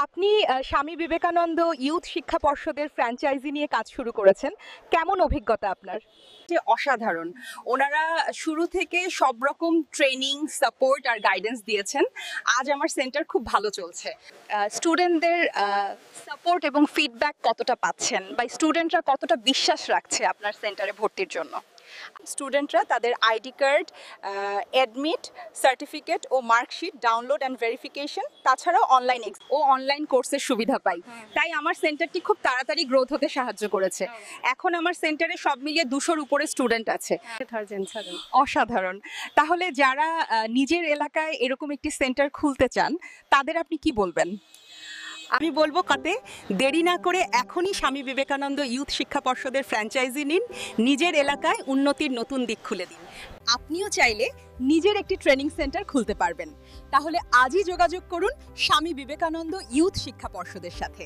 আপনি স্বামী বিবেকানন্দ ইউথ শিক্ষা পর্ষদের ফ্র্যাঞ্চাইজি নিয়ে কাজ শুরু করেছেন, কেমন অভিজ্ঞতা আপনার? যে অসাধারণ। ওনারা শুরু থেকে সব রকম ট্রেনিং, সাপোর্ট আর গাইডেন্স দিয়েছেন। আজ আমার সেন্টার খুব ভালো চলছে। স্টুডেন্টদের সাপোর্ট এবং ফিডব্যাক কতটা পাচ্ছেন, বা স্টুডেন্টরা কতটা বিশ্বাস রাখছে আপনার সেন্টারে ভর্তির জন্য? স্টুডেন্টরা তাদের আইডি কার্ড, অ্যাডমিট, সার্টিফিকেট ও মার্কশিট ডাউনলোড অ্যান্ড ভেরিফিকেশন, তাছাড়াও অনলাইন কোর্সের সুবিধা পাই। তাই আমার সেন্টারটি খুব তাড়াতাড়ি গ্রোথ হতে সাহায্য করেছে। এখন আমার সেন্টারে সব মিলিয়ে 200-র উপরে স্টুডেন্ট আছে। অসাধারণ। তাহলে যারা নিজের এলাকায় এরকম একটি সেন্টার খুলতে চান, তাদের আপনি কি বলবেন? আমি বলবো কাতে দেরি না করে এখনই স্বামী বিবেকানন্দ ইউথ শিক্ষা পর্ষদের ফ্র্যাঞ্চাইজি নিন, নিজের এলাকায় উন্নতির নতুন দিক খুলে দিন। আপনিও চাইলে নিজের একটি ট্রেনিং সেন্টার খুলতে পারবেন। তাহলে আজই যোগাযোগ করুন স্বামী বিবেকানন্দ ইউথ শিক্ষা পর্ষদের সাথে।